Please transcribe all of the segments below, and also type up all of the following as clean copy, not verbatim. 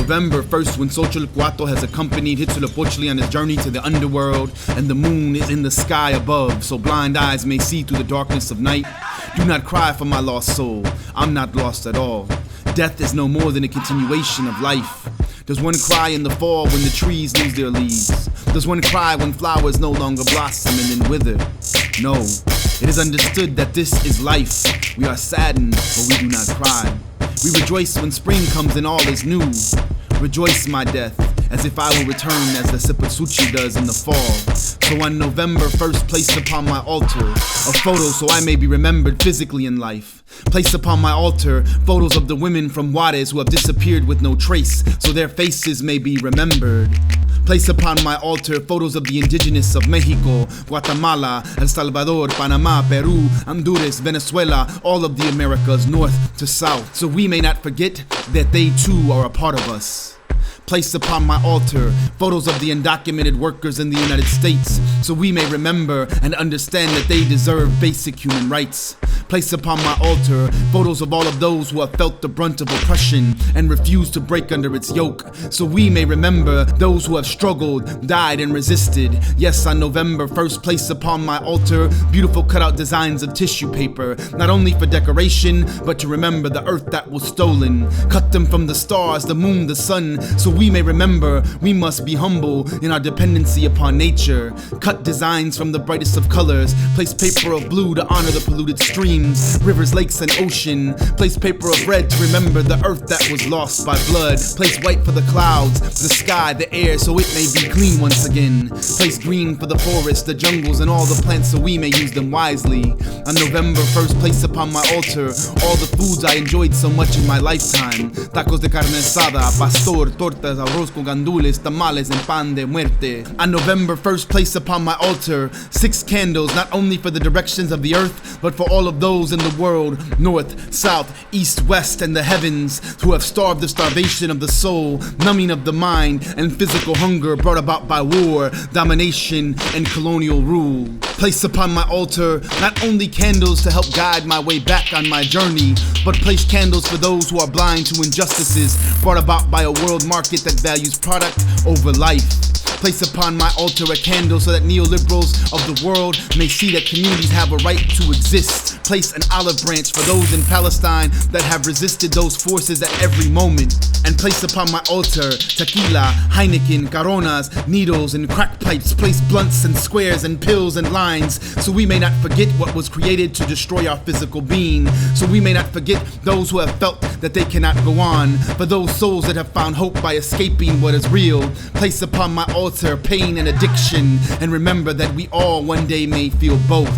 November 1st, when Xochitl has accompanied Huitzilopochtli on his journey to the underworld, and the moon is in the sky above, so blind eyes may see through the darkness of night. Do not cry for my lost soul, I'm not lost at all. Death is no more than a continuation of life. Does one cry in the fall when the trees lose their leaves? Does one cry when flowers no longer blossom and then wither? No, it is understood that this is life. We are saddened, but we do not cry. We rejoice when spring comes and all is new. Rejoice, my death, as if I will return as the Sipasuchi does in the fall. So on November 1st, place upon my altar a photo so I may be remembered physically in life. Place upon my altar photos of the women from Juarez who have disappeared with no trace, so their faces may be remembered. Place upon my altar photos of the indigenous of Mexico, Guatemala, El Salvador, Panama, Peru, Honduras, Venezuela, all of the Americas, north to south, so we may not forget that they too are a part of us. Place upon my altar photos of the undocumented workers in the United States, so we may remember and understand that they deserve basic human rights. Place upon my altar photos of all of those who have felt the brunt of oppression and refused to break under its yoke, so we may remember those who have struggled, died, and resisted. Yes, on November 1st, place upon my altar beautiful cutout designs of tissue paper, not only for decoration, but to remember the earth that was stolen. Cut them from the stars, the moon, the sun, so we may remember we must be humble in our dependency upon nature. Cut designs from the brightest of colors, place paper of blue to honor the polluted streams, rivers, lakes, and ocean. Place paper of red to remember the earth that was lost by blood. Place white for the clouds, the sky, the air, so it may be clean once again. Place green for the forest, the jungles, and all the plants, so we may use them wisely. On November 1st, place upon my altar all the foods I enjoyed so much in my lifetime. Tacos de carne asada, pastor, tortas, arroz con gandules, tamales, and pan de muerte. On November 1st, place upon my altar 6 candles, not only for the directions of the earth, but for all of those in the world, north, south, east, west, and the heavens, who have starved the starvation of the soul, numbing of the mind, and physical hunger brought about by war, domination, and colonial rule. Place upon my altar not only candles to help guide my way back on my journey, but place candles for those who are blind to injustices brought about by a world market that values product over life. Place upon my altar a candle so that neoliberals of the world may see that communities have a right to exist. Place an olive branch for those in Palestine that have resisted those forces at every moment. And place upon my altar tequila, Heineken, Coronas, needles, and crack pipes. Place blunts and squares and pills and lines, so we may not forget what was created to destroy our physical being. So we may not forget those who have felt that they cannot go on. For those souls that have found hope by escaping what is real. Place upon my altar pain and addiction, and remember that we all one day may feel both.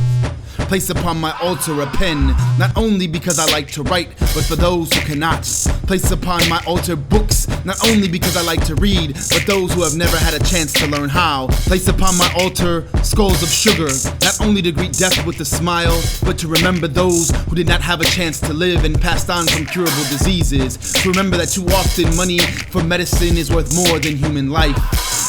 Place upon my altar a pen, not only because I like to write, but for those who cannot. Place upon my altar books, not only because I like to read, but those who have never had a chance to learn how. Place upon my altar skulls of sugar, not only to greet death with a smile, but to remember those who did not have a chance to live and passed on from curable diseases. To remember that too often money for medicine is worth more than human life.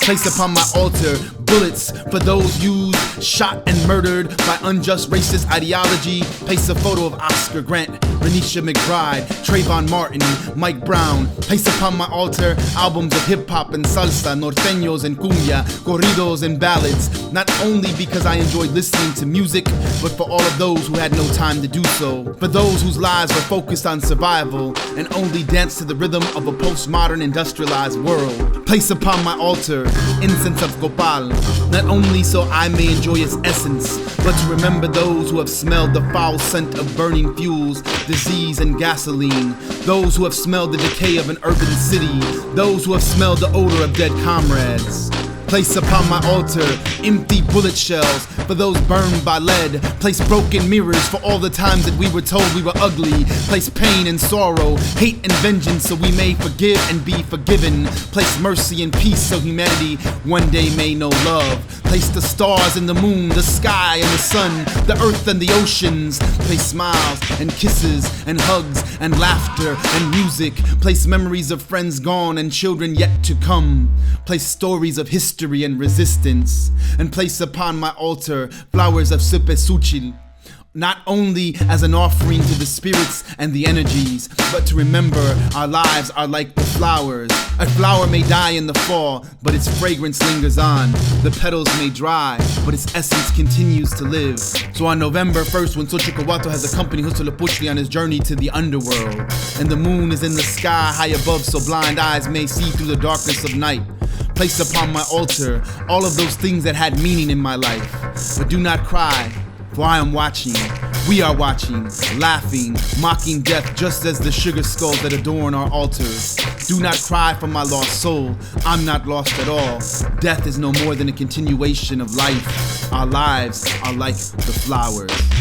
Place upon my altar bullets for those used, shot, and murdered by unjust racist ideology. Place a photo of Oscar Grant, Renisha McBride, Trayvon Martin, Mike Brown. Place upon my altar albums of hip-hop and salsa, norteños and cumbia, corridos and ballads, not only because I enjoyed listening to music, but for all of those who had no time to do so. For those whose lives were focused on survival and only danced to the rhythm of a postmodern industrialized world. Place upon my altar incense of copal, not only so I may enjoy its essence, but to remember those who have smelled the foul scent of burning fuels, disease, and gasoline, those who have smelled the decay of an urban city, those who have smelled the odor of dead comrades. Place upon my altar empty bullet shells for those burned by lead. Place broken mirrors for all the times that we were told we were ugly. Place pain and sorrow, hate and vengeance, so we may forgive and be forgiven. Place mercy and peace so humanity one day may know love. Place the stars and the moon, the sky and the sun, the earth and the oceans. Place smiles and kisses and hugs and laughter and music. Place memories of friends gone and children yet to come. Place stories of history and resistance, and place upon my altar flowers of Sipasuchi, not only as an offering to the spirits and the energies, but to remember our lives are like the flowers. A flower may die in the fall, but its fragrance lingers on. The petals may dry, but its essence continues to live. So on November 1st, when Xochicalhuatl has accompanied Huitzilopochtli on his journey to the underworld, and the moon is in the sky high above so blind eyes may see through the darkness of night, place upon my altar all of those things that had meaning in my life. But do not cry, for I am watching. We are watching, laughing, mocking death just as the sugar skulls that adorn our altars. Do not cry for my lost soul, I'm not lost at all. Death is no more than a continuation of life. Our lives are like the flowers.